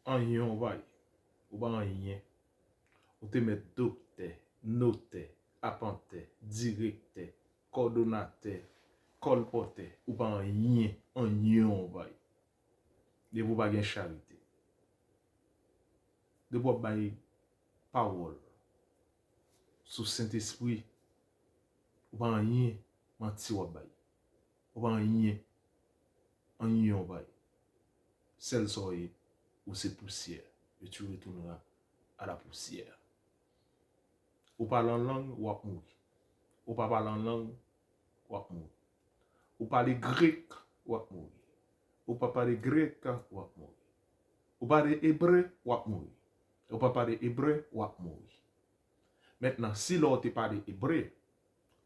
en yon vai, ou pas en rien. Ou te met docteur, notaire, apprenti, directeur, coordonnateur, colporteur, ou pas en rien, en yon vai. De vous pas gen charité. De vous pas parole sous Saint-Esprit, ou pas en rien, menti ou bay. Ou pas en rien, en yon vai. Celle soye ou c'est poussière, et tu retourneras à la poussière. Ou parle en langue, ou ap mouri. Ou pas parle en langue, ou ap mouri. Ou parle grec, ou ap mouri. Ou pas parle grec, ou ap mouri. Ou parle hébreu, ou ap mouri. Ou pas parle hébreu, ou ap mouri. Maintenant, si l'on te parle hébreu,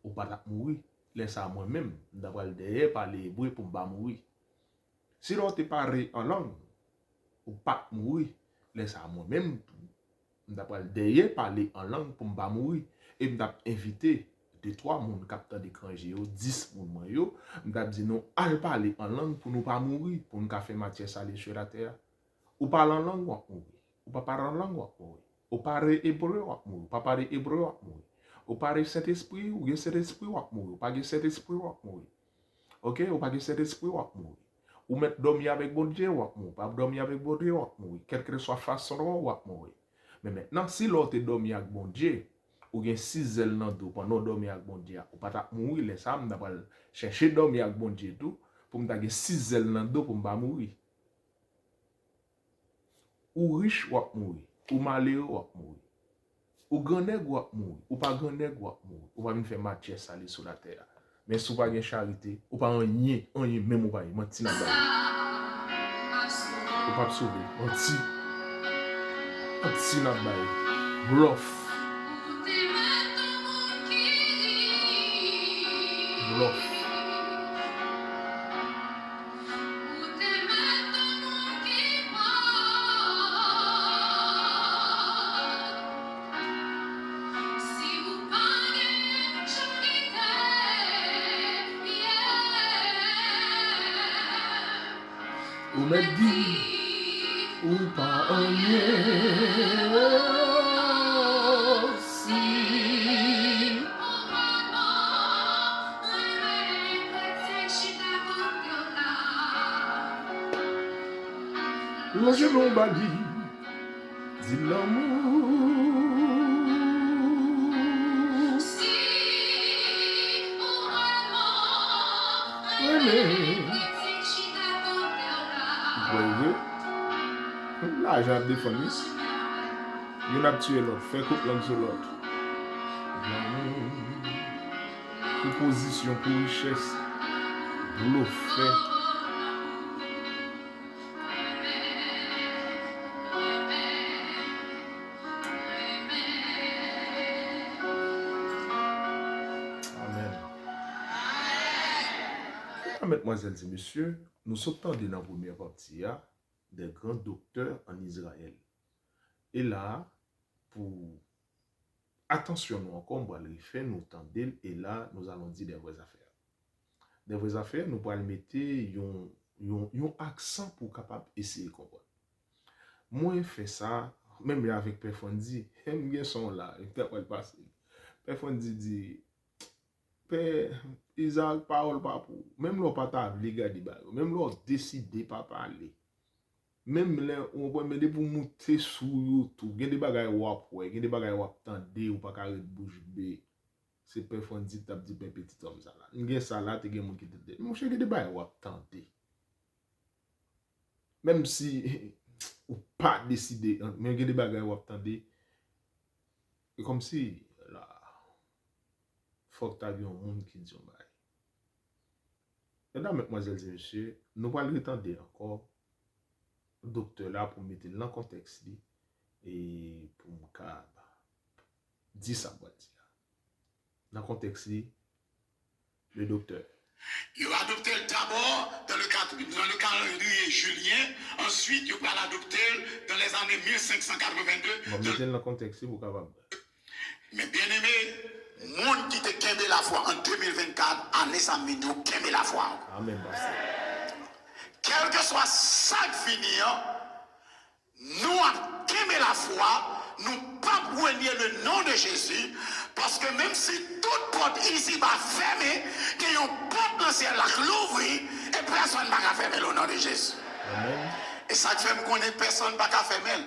ou pas ap mouri, laisse à moi-même, d'avoir le derrière parler hébreu pour pas mourir. Si l'on te parle en langue, ou pas mourir, laisse à moi-même, d'avoir le derrière parler en langue pour pas mourir. Et m'dap invité 2-3 moun capteur d'étranger yo, 10 moun yo, m'dap dit non, al parler en langue pour nous pas mourir, pour nous faire matière salée sur la terre. Ou parle en langue ou mourir. Ou pas parler en langue ou mourir. Ou parler hébreu ou mourir. Ou pas parler hébreu ou mourir. Ou parler Saint-Esprit ou gen Saint-Esprit ou mourir. Ou pas gen Saint-Esprit ou mourir. OK, ou pas gen Saint-Esprit ou mourir. Ou mettre dormir avec bon Dieu ou mourir. Pas dormir avec bon Dieu ou mourir. Quelle que soit façon ou mourir. Mais maintenant, si l'autre dormi avec bon Dieu, ou gen 6 ailes dans dos pendant dormir avec bon Dieu, ou pas ta mourir, les ça m'da pas chercher dormir avec bon Dieu tout pour m'ta gen 6 ailes dans dos pour m'pa mourir. Ou riche ou mourir, ou malheureux ou mourir. Ou grand nèg ou mourir, ou pas grand nèg ou mourir. Ou pas venir faire matière salée sur la terre. Mais si ou pas gen charité, ou pas rien même ou pas menti nan baye. Ou pas sauver, menti nan baye. Bluff. Bluff. Ou me dit, ou pas en si. L'ange l'on bali, dit l'amour. Si, voyez, là j'ai défendu. Il a tué l'autre, fait coupe l'un sur l'autre. Pour position, pour richesse, bluffé. Mesdemoiselles et messieurs, nous sommes dans la première partie des grands docteurs en Israël. Et là, pour attention, nous encore, on va le faire, nous tendons, et là, nous allons dire des vraies affaires. Des vraies affaires, nous allons mettre un accent pour capable essayer de comprendre. Moi, je fais ça, même avec Perfondi, j'aime bien son là, il peut pas le passer. Perfondi dit, Isaac parole pas pour même l'on pas ta regarder même l'on décider pas parler même là on va mettre pour monter sur YouTube il y a des bagages wap ouais il y a des bagages wap tande ou pas carré bouche bé c'est Perfondi t'a dit petit homme ça là il y a ça là te gen moun qui te dit mon cher il y a des bagages wap tande même si ou pas décider mais il y a des bagages wap tande et comme si là faut que tu aies un monde qui dit mesdames, mesdemoiselles et messieurs, nous allons attendre encore le docteur là pour mettre dans le contexte et pour me dire ça. Dans le contexte, le docteur. Il a adopté d'abord dans le calendrier julien, ensuite il va l'adopter dans les années 1582. On va mettre dans le contexte pour capable. Mais bien aimé, monde qui te kembe la foi en 2024, année ça nous kembe la foi. Amen. Quel que soit ça qui finit, nous avons la foi, nous pas renier le nom de Jésus, parce que même si toute porte ici va fermer, qu'il y a une porte dans le ciel là qui l'ouvre, et personne ne va fermer le nom de Jésus. Amen. Et ça fait me connaître personne ne va fermer.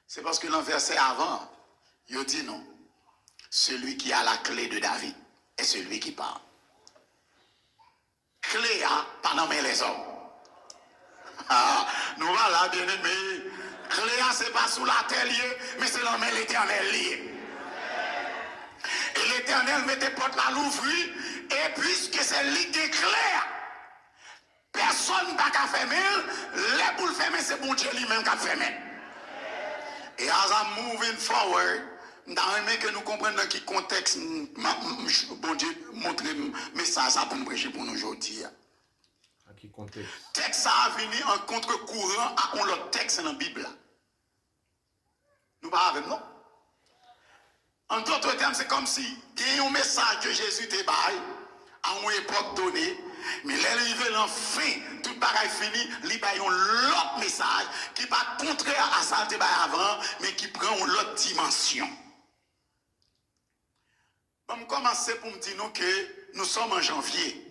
C'est parce que dans le verset avant, il dit non. Celui qui a la clé de David est celui qui parle. Clé à pas nommer les hommes. Ah, nous voilà bien aimés. Clé à c'est pas sous la terre liée, mais c'est l'homme l'Éternel lié. Et l'Éternel mettait porte là l'ouvrir, et puisque c'est lui qui est clair, personne ne va fermer, les boules fermer, c'est bon Dieu lui-même qui a fermé. Et as I'm moving forward, j'aimerais que nous comprenions dans quel contexte, bon Dieu, montrer le message pour nous prêcher pour nous aujourd'hui. À quel contexte? Texte ça a venu en contre-courant à un autre texte dans la Bible. Nous pas avec non. En d'autres termes, c'est comme si il y a un message que Jésus te baille à une époque donnée, mais l'arrivée en fin, tout bagaille fini, il y a un autre message qui pas contraire à ça que avant, mais qui prend une autre dimension. Je vais commencer pour me dire que nous sommes en janvier.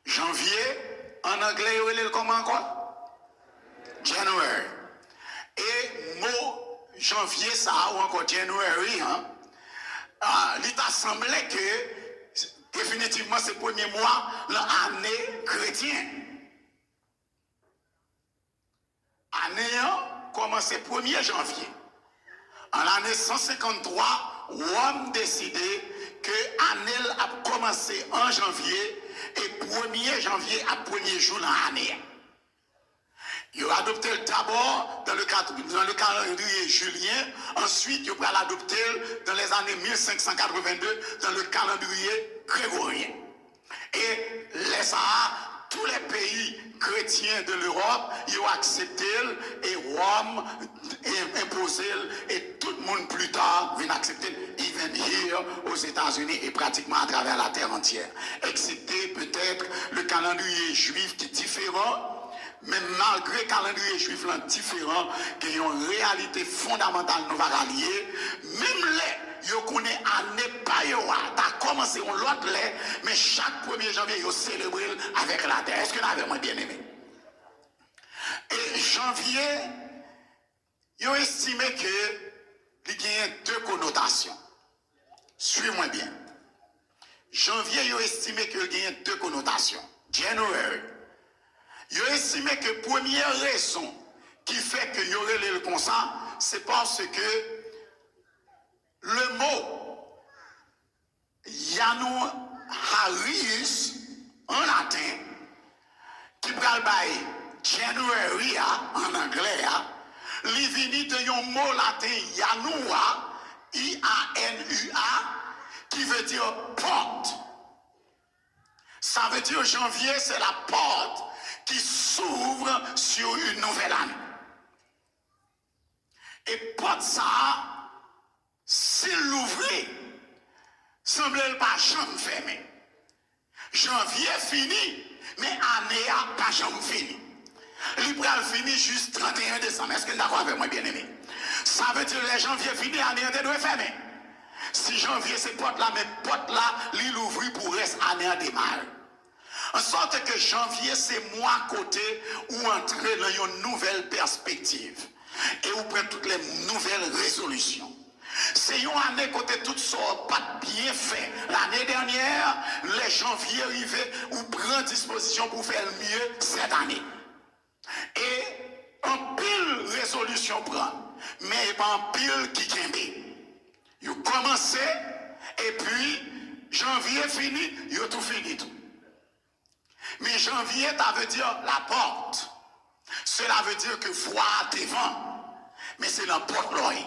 Janvier, en anglais, il est comment quoi? January. Et mot janvier, ça, ou encore January, hein, il t'a semblé que définitivement c'est le premier mois de l'année chrétienne. L'année commence le 1er janvier. En l'année 153, Rome décidé que l'année a commencé en janvier et 1er janvier à 1er jour dans l'année. Il a adopté d'abord dans le calendrier julien, ensuite il va l'adopter dans les années 1582 dans le calendrier grégorien. Et tous les pays chrétiens de l'Europe, ils ont accepté et Rome imposé et tout le monde plus tard vient accepter, even here aux États-Unis et pratiquement à travers la terre entière. Excepté peut-être le calendrier juif qui est différent. Mais malgré le calendrier juif différent, qui ont une réalité fondamentale nous va rallier, même les, yo connaît année pas yo, t'as commencé on l'autre les, mais chaque 1er janvier yo célèbre avec la terre. Est-ce que vous avez moi bien aimé? Et janvier, yo estimé que il y a deux connotations. Suivez-moi bien. Janvier, yo estimé que il y a deux connotations. January. Ils ont estimé que la première raison qui fait que y aurait le consent, c'est parce que le mot Januarius en latin, qui parle de January en anglais, il vient de un mot latin Janua, I-A-N-U-A, qui veut dire porte. Ça veut dire janvier, c'est la porte qui s'ouvre sur une nouvelle année. Et pour ça, s'il l'ouvrait, semblait pas jamais fermé. Janvier fini, mais année a pas jamais fini. L'Ibral fini juste 31 décembre. Est-ce que vous êtes d'accord avec moi, bien aimé? Ça veut dire que les janvier fini, année doit fermer. Si janvier c'est porte là, mais porte là, l'île ouvre pour reste année à démarrer. En sorte que janvier, c'est moi côté où entrer dans une nouvelle perspective. Et où prendre toutes les nouvelles résolutions. C'est une année côté toutes sortes, pas bien fait. L'année dernière, les janvier arrivaient ou prennent disposition pour faire mieux cette année. Et en pile résolution prend, mais pas en pile qui kembe. Vous commencez, et puis janvier fini, vous tout fini tout. Mais janvier, ça veut dire la porte. Cela veut dire que voir devant. Mais c'est la porte l'oreille.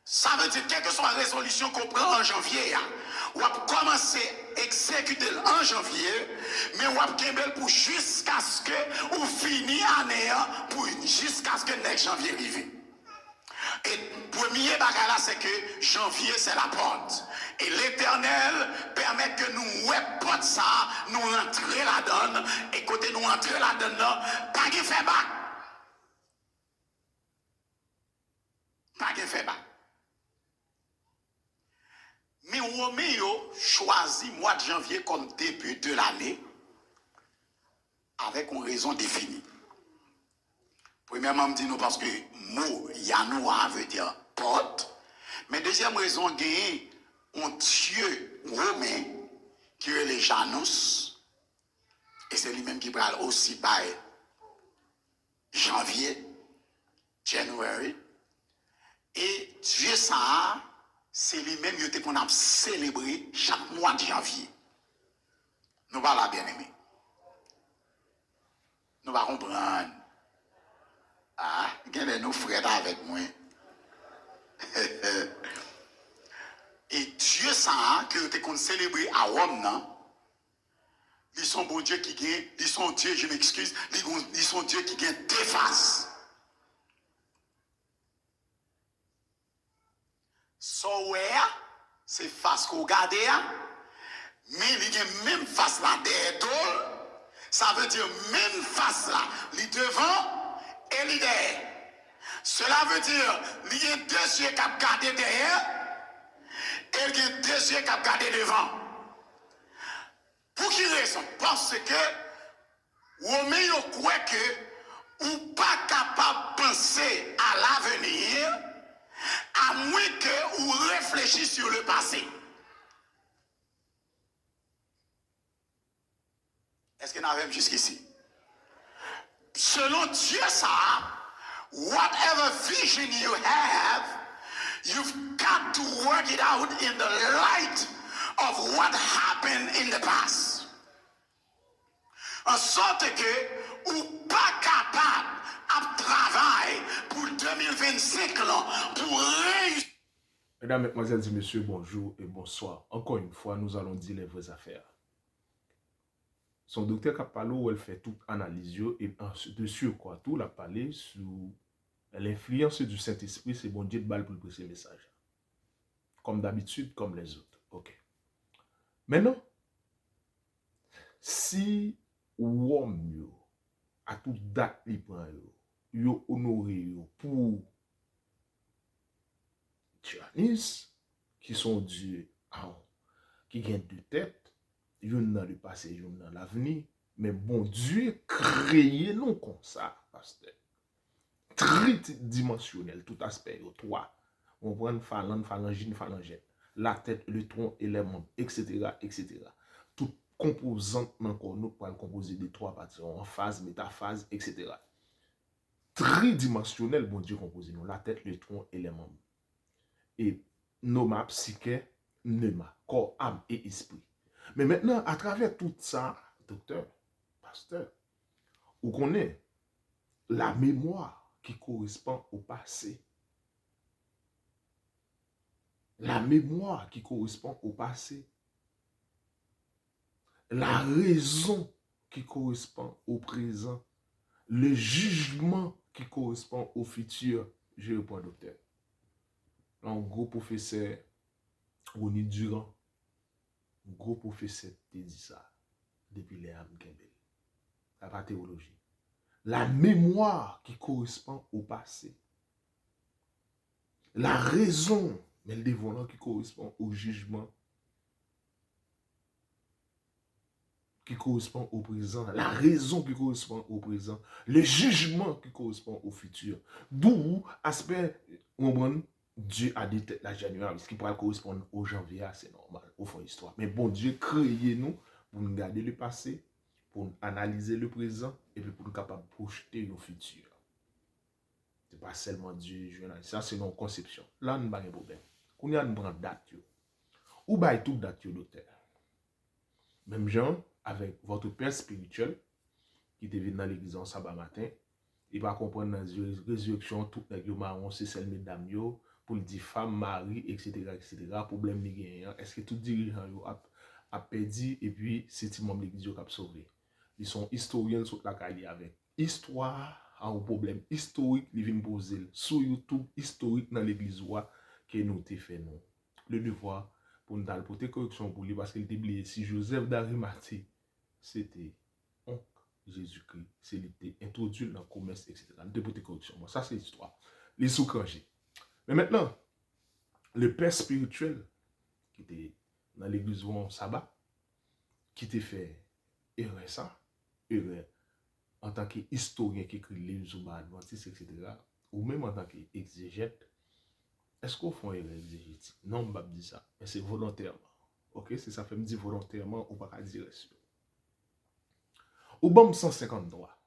Ça veut dire, quelle que soit la résolution qu'on prend en janvier, on va commencer à exécuter en janvier, mais on va kembel pour jusqu'à ce que on finisse l'année, pour jusqu'à ce que le janvier arrive. Et le premier bagage là, c'est que janvier, c'est la porte. Et l'Éternel permet que nous porte ça, nous entrer là-dedans, et côté nous entrer là-dedans, pas qu'il fait bac. Pas de fait pas. Mais Roméo choisit mois de janvier comme début de l'année avec une raison définie. Premièrement, je dis nous parce que mot Yanoua veut dire porte. Mais deuxième raison, il y a un dieu romain qui est le Janus. Et c'est lui-même qui parle aussi par janvier, January. Et Dieu ça, c'est lui-même qu'on a célébré chaque mois de janvier. Nous voilà bien aimé. Nous va comprendre. Ah, il y a nos frères avec moi. Et Dieu ça, que nous avons célébré à Rome, non? Ils sont bon Dieu qui gagne, ils sont Dieu, je m'excuse, ils sont Dieu qui gagne deux faces. So where, c'est face qu'on regarde, mais il y a même face là derrière, ça veut dire même face là, il devant et il derrière. Cela veut dire il y a deux yeux qui ont gardé derrière et il y a deux yeux qui ont gardé devant. Pour qui raison? Parce que Roméo croit que ou pas capable de penser à l'avenir à moins que vous réfléchissez sur le passé. Est-ce qu'on arrive jusqu'ici? Selon Dieu ça, whatever vision you have, you've got to work it out in the light of what happened in the past. En sorte que ou pas capable de travailler pour 2025 pour réussir. Mesdames, Mesdemoiselles et Messieurs, bonjour et bonsoir. Encore une fois, nous allons dire les vraies affaires. Son docteur Kapalo, elle fait toute analyse et dessus quoi, tout la parler sur l'influence du Saint-Esprit, c'est bon Dieu de balle pour le ces messages. Comme d'habitude, comme les autres. Ok. Maintenant, si l'homme à toute date li prend yo honoré pour Dionys, qui sont dieux qui gagnent deux têtes, yon dans le passé, yon dans l'avenir, mais bon Dieu créé nous comme ça, pasteur. Tridimensionnel, tout aspect, trois. On prend phalangine, phalangène, la tête, le tronc et les membres, etc., etc. Tout composante dans le corps, nous pouvons composer de trois parties, en phase, métaphase, etc. Tridimensionnel, bon Dieu composé nous, la tête, le tronc et les membres. Et noma, psyché, pneuma, corps, âme et esprit. Mais maintenant, à travers tout ça, docteur, pasteur, vous connaissez la mémoire qui correspond au passé. La mémoire qui correspond au passé. La raison qui correspond au présent. Le jugement qui correspond au futur. Je réponds, docteur. Un gros professeur, Ronnie Durand, un gros professeur te dit ça depuis les âmes Kembel. La théologie. La mémoire qui correspond au passé. La raison, mais le dévoilement qui correspond au jugement, qui correspond au présent. La raison qui correspond au présent. Le jugement qui correspond au futur. D'où, aspect, Dieu a dit la January, ce qui pourrait correspondre au janvier, c'est normal, au fond histoire. Mais bon, Dieu créé nous pour nous garder le passé, pour analyser le présent, et puis pour nous capable de projeter le futur. C'est pas seulement Dieu, ça c'est nos conceptions. Là, nous n'avons pas de problème. Quand nous avons une date, ou bien toute date, docteur. Même genre, avec votre père spirituel, qui devient dans l'église en sabbat matin, il va comprendre dans la résurrection, tout le marron, c'est celle mesdames, pour le dire femme, mari, etc., etc., problème ni gagnant. Est-ce que tout dirigeant a perdu, et puis c'est le membre de l'église qui a sauvé. Ils sont historiens sur la caille avec histoire, un problème historique, ils viennent poser sur YouTube, historique dans l'église, que nous avons fait nous. Le devoir pour nous porter correction pour lui, parce qu'il était oublié. Si Joseph d'Arimathée, c'était oncle Jésus-Christ, c'est lui qui introduit dans le commerce, etc. Nous devons porter correction. Bon, ça c'est l'histoire. Les sous-crangés. Mais maintenant, le père spirituel qui était dans l'église en sabbat, qui t'a fait erreur ça, erreur en tant qu'historien qui écrit les livres sur Adventiste, etc., ou même en tant qu'exégète, est-ce qu'on fait erreur exégétique? Non, je ne vais pas dire ça, mais c'est volontairement. Ok, c'est ça fait me dire volontairement ou pas dire sûr. Ou bon 153.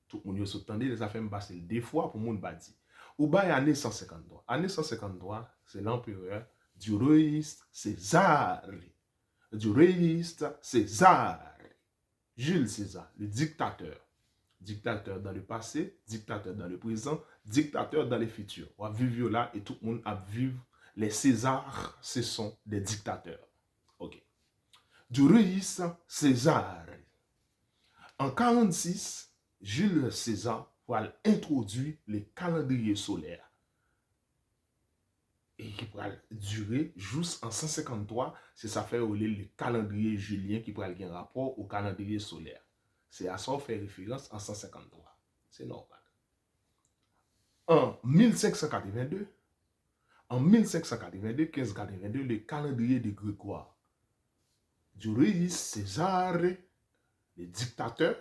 Tout le monde se tendait, ça fait me passer deux fois pour le monde pas dire. Ou bien année 153. Année 153, c'est l'empereur du royiste César. Du royiste César. Jules César, le dictateur. Dictateur dans le passé, dictateur dans le présent, dictateur dans le futur. On va vivre là et tout le monde a vivre. Les Césars, ce sont des dictateurs. Ok. Du royiste César. En 46, Jules César va introduire le calendrier solaire. Et qui va durer jusqu'en 153, c'est ça fait le calendrier julien qui va avoir un rapport au calendrier solaire. C'est à ça qu'on fait référence en 153. C'est normal. En 1582, 1582, le calendrier de Grégoire du roi César, le dictateur,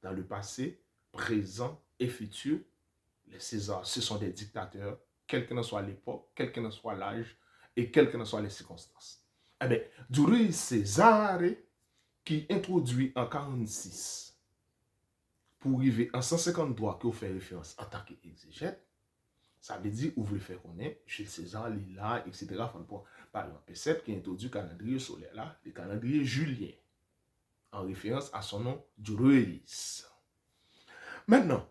dans le passé, présent et futur, les Césars, ce sont des dictateurs, quelle que soit l'époque, quel que soit l'âge et quelles que soient les circonstances. Eh bien, du roi César, qui introduit en 46, pour arriver en 153, que vous faites référence en tant qu'exégète, ça veut dire, vous voulez faire connaître, chez César, Lila, etc. Par exemple, P7 qui introduit le calendrier solaire là, le calendrier julien, en référence à son nom du roi. Maintenant,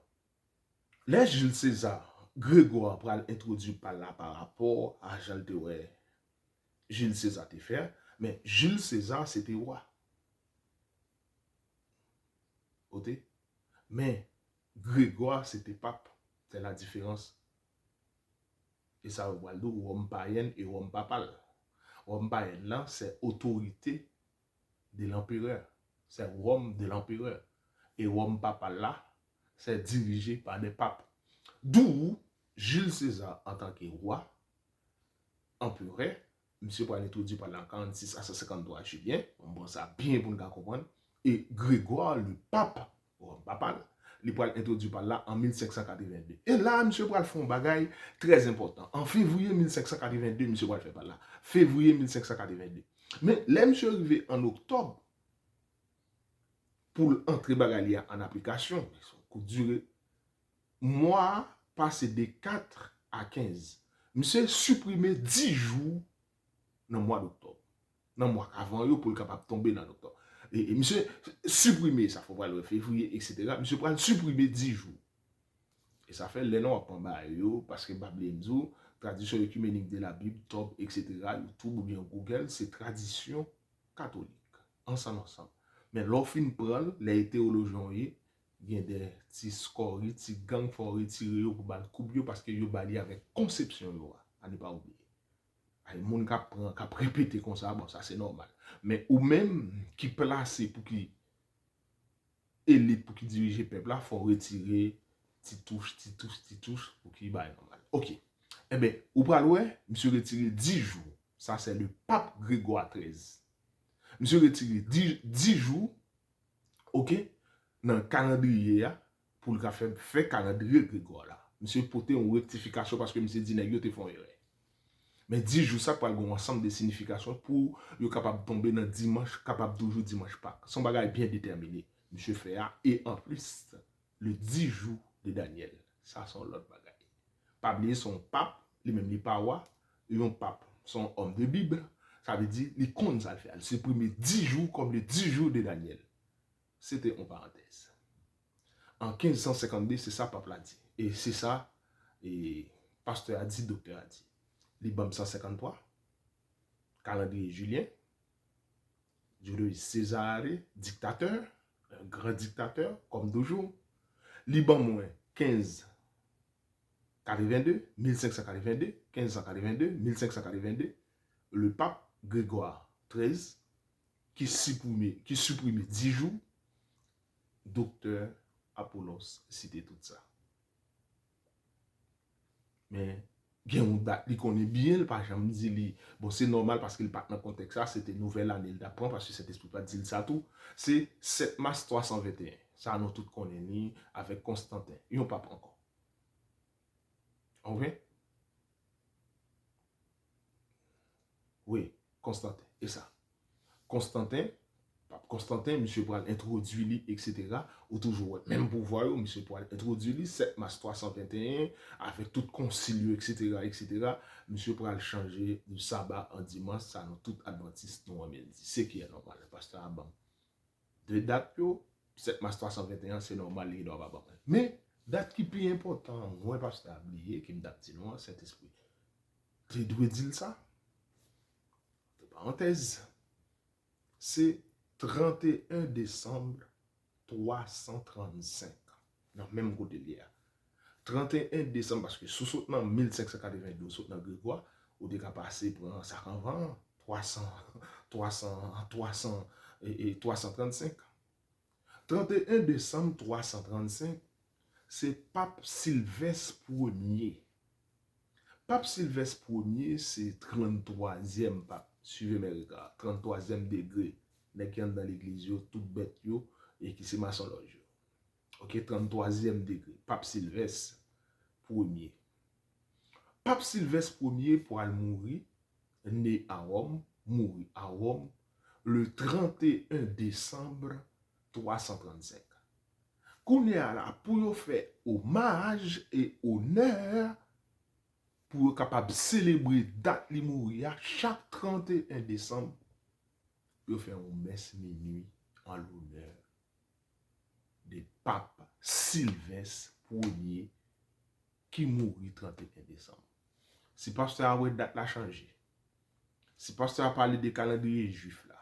les Jules César, Grégoire pour introduire par là par rapport à Jules César te fait, mais Jules César c'était roi. Ok? Mais Grégoire c'était pape. C'est la différence. Et ça va dire Rome païenne et Rome papal. Rome païenne là, c'est autorité de l'empereur. C'est Rome de l'empereur. Et Rome papal là, c'est dirigé par des papes. D'où Jules César en tant que roi, empereur, monsieur pour introduit par la 46 à 153 julien, on prend ça bien pour nous comprendre, et Grégoire, le pape, Rome papal, il pourra introduit par là en 1582. Et là, monsieur pourra faire un bagage très important. En février 1582, monsieur pourra faire par là. Février 1582. Mais là, monsieur arrivé en octobre, pour entrer bagage en application, pour durer mois passé de 4 à 15. Monsieur supprimé 10 jours dans le mois d'octobre. Dans le mois avant, pour le capable tomber dans l'octobre. Et monsieur supprimer, ça faut voir le février, etc. Monsieur prend supprimer 10 jours. Et ça fait les noms à parce que Bablemzo, tradition œcuménique de la Bible, top, etc. YouTube ou bien Google, c'est tradition catholique. Ensemble. Mais l'offre prend, les théologiens, il y a des petits scores, des petits gangs pour retirer pour bal coupe parce que yo bali avec conception yo, à ne pas oublier. Les gens qui répété comme ça, bon ça c'est normal. Mais ou même qui placé pour qui élite pour qui diriger le peuple là, faut retirer petite touche pour qui bail normal. OK. Eh bien, ou pral ouais, monsieur retiré 10 jours. Ça c'est le pape Grégoire XIII. Monsieur retiré 10 jours. OK, dans le calendrier pour le faire calendrier Grégoire là. Monsieur porter une rectification parce que monsieur dit nèg yo te font erreur. Mais 10 jours ça pour un ensemble de significations pour yo capable tomber dans dimanche, capable toujours dimanche pas. Son bagage bien déterminé. Monsieur fait et en plus le 10 jours de Daniel. Ça sont l'autre bagage. Pas oublier son pape, lui même li pas roi, un pape, son homme de Bible, ça veut dire il compte ça le faire. Il supprimer 10 jours comme les 10 jours de Daniel. C'était en parenthèse. En 1552, c'est ça pape l'a dit. Et c'est ça, et pasteur a dit, docteur a dit. Liban 153, calendrier julien, Julius César, dictateur, un grand dictateur, comme toujours. Liban moins 1542, 1542, 1542, 1542, le pape Grégoire XIII, qui supprimait 10 jours, docteur Apollos cité tout ça. Mais Gen une date, il connaît bien, par exemple, dit, bon, c'est normal parce qu'il part dans le contexte, ça, c'était nouvelle année, il apprend parce que cet esprit pas dire ça tout. C'est 7 mars 321. Ça, nous tous connaissons avec Constantin. Ils n'ont pas encore. Ok? Oui, Constantin. Et ça. Constantin, monsieur pour introduire, etc. Ou toujours, même pouvoir, monsieur pour introduire 7 mars 321, avec tout concile, etc., etc. Monsieur pour changer du sabbat en dimanche, ça nous tout adventistes nous dit. C'est qui est normal, pasteur Abam. De date, 7 mars 321, c'est normal, il doit pas. Mais, date qui est plus important, moi, pasteur oublié, qui me date, non, cet esprit. Tu dois dire ça. De parenthèse. C'est 31 décembre 335. Non, même côté lié. 31 décembre, parce que sous soutenant 1592, soutenant Grégoire, ou des cas passés pour 50 ans, 300 et 335. 31 décembre 335, c'est Pape Sylvestre Ier. Pape Sylvestre Ier, c'est 33e pape. Suivez mes regards. 33e degré. Les qui sont dans l'église, tout bête, et qui se maçon loge. Ok, 33e degré. Pape Sylvestre Ier. Pape Sylvestre Ier, pour aller mourir, né à Rome, mourir à Rome, le 31 décembre 335. Qu'on est là pour faire hommage et honneur pour être capable de célébrer date li mourir chaque 31 décembre, pour faire une messe minuit en l'honneur de pape Sylvestre Ier qui mourit 31 décembre. Si pasteur a date la changé, si pasteur a parlé des calendriers juifs là,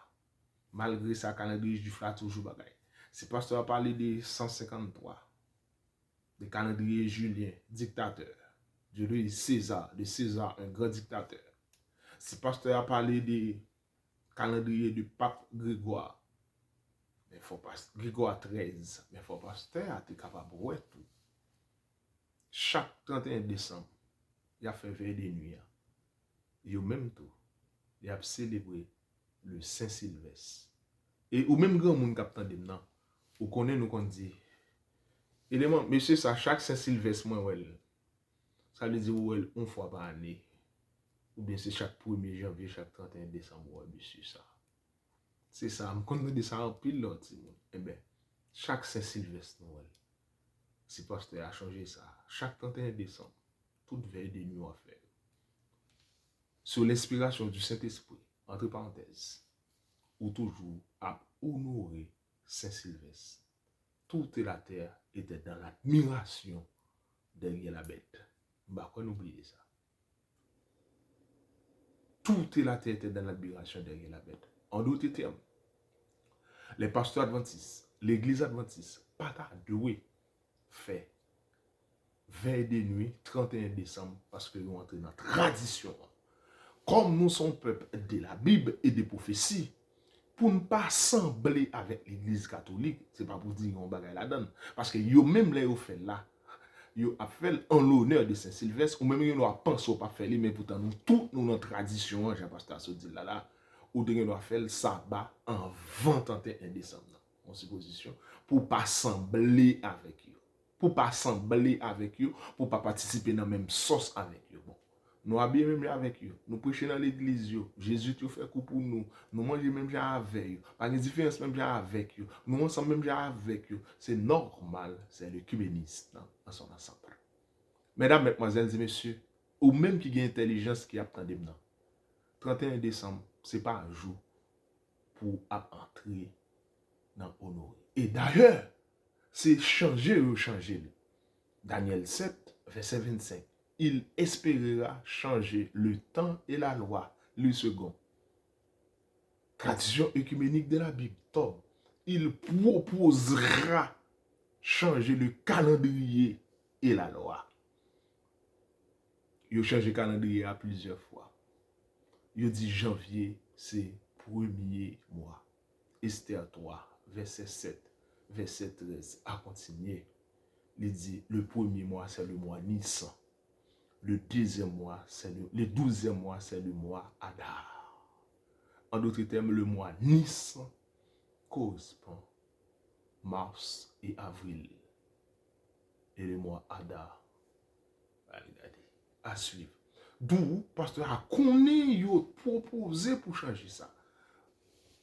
malgré ça calendrier juif là toujours bagaille. Si pasteur a parlé des 153, des calendriers julien, dictateur, de César, un grand dictateur. Si pasteur a parlé des calendriers du pape Grégoire, mais faut pas Grégoire 13, mais faut pasteur être capable de voir tout. Chaque 31 décembre, il a fait veille des nuits. Il a même tout. Il a célébré le Saint-Sylvestre. Et ou même grand monde qui a entendu maintenant, ou connaît nous qu'on dit élément, monsieur, ça, chaque Saint-Sylvestre, moi, ça veut dire, une fois par année. Ou bien c'est chaque 1er janvier, chaque 31 décembre, monsieur, ça. C'est ça, je me compte de ça en pile, là, eh bien, chaque Saint-Sylvestre, Noël, si pasteur a changé ça, chaque 31 décembre, toute veille de nuit à faire. Sur l'inspiration du Saint-Esprit, entre parenthèses, ou toujours à honorer Saint-Sylvestre. Toute la terre était dans l'admiration derrière la bête. Bah, quoi n'oubliez ça. Toute la terre était dans l'admiration derrière la bête. En d'autres termes, les pasteurs adventistes, l'église adventiste, pas doué fait veille de nuit 31 décembre parce que nous entrons dans la tradition. Comme nous sommes peuple de la Bible et des prophéties, pour ne pas sembler avec l'église catholique, c'est pas pour dire qu'on bagaille la donne. Parce que yo même là, yo fait là, yo a fait en l'honneur de Saint-Sylvestre, ou même yo a pensé au pas faire, mais pourtant nous, toute notre tradition, Jean-Pasteur se dit là, ou de nous a fait le sabbat en 21 décembre, en supposition, pour pas sembler avec eux. Pour pas sembler avec eux, pour pas participer dans la même sauce avec eux. Bon. Nous habillons même avec eux. Nous prêchons dans l'église. Jésus te fait coup pour nous. Nous mangeons même avec eux. Pas de différence même avec eux. Nous ensemble même avec eux. C'est normal. C'est le l'œcuménisme dans son ensemble. Mesdames, mesdemoiselles et messieurs, ou même qui a intelligence qui attend maintenant. 31 décembre, ce n'est pas un jour pour entrer dans l'honneur. Et d'ailleurs, c'est changer ou changer. Daniel 7, verset 25. Il espérera changer le temps et la loi, le second. Tradition œcuménique de la Bible, Tom. Il proposera changer le calendrier et la loi. Il a changé le calendrier à plusieurs fois. Il dit janvier, c'est premier mois. Esther 3, verset 7, verset 13, à continuer. Il dit le premier mois, c'est le mois Nissan. le 12e mois, le 12e mois, c'est le mois Adar. En d'autres termes, le mois Nisan correspond mars et avril. Et le mois Adar, regardez, à suivre. D'où, pasteur a connu, proposé pour changer ça.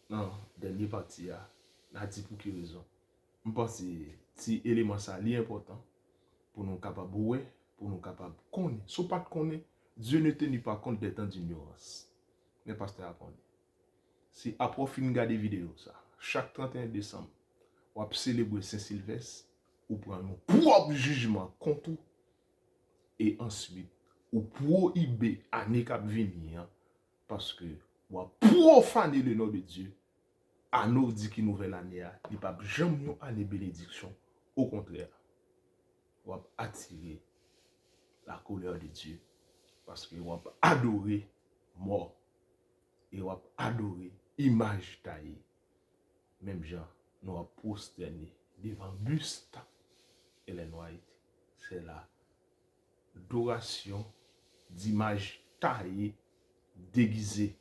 Non, dernier partie, a dit pour quelle raison. Je pense que si élément ça est important pour nous capables pour nous capables de connaître. Si pas de connaître, Dieu ne tenait pas compte des temps d'ignorance. Mais pasteur a connu. Si après fin regarder vidéo ça, chaque 31 décembre, on va célébrer Saint-Sylvestre, ou prendre un propre jugement contre tout, et ensuite, ou prohiber année qui venir, parce que on va profaner le nom de Dieu. À nous dit que nouvelle année, il n'y a pas jamais une année bénédiction. Au contraire, on va attirer la colère de Dieu. Parce que on va adorer mort. Et on va adorer image taillée. Même gens, nous va prosterner devant buste et les noirs. C'est la adoration d'image taillée, déguisée.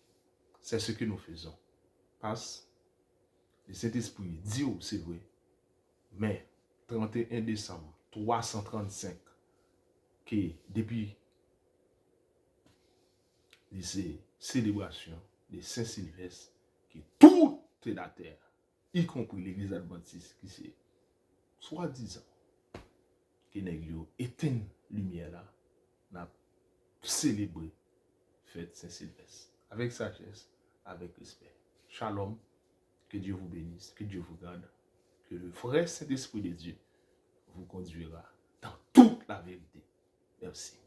C'est ce que nous faisons. Parce le Saint-Esprit dit, c'est vrai, mais 31 décembre 335, que depuis les célébrations de Saint-Sylvestre, que tout est la terre, y compris l'église adventiste, qui c'est soi-disant que nous éteint lumière là, n'a célébré fête Saint-Sylvestre avec sagesse, avec respect. Shalom, que Dieu vous bénisse, que Dieu vous garde, que le vrai Saint-Esprit de Dieu vous conduira dans toute la vérité. Merci.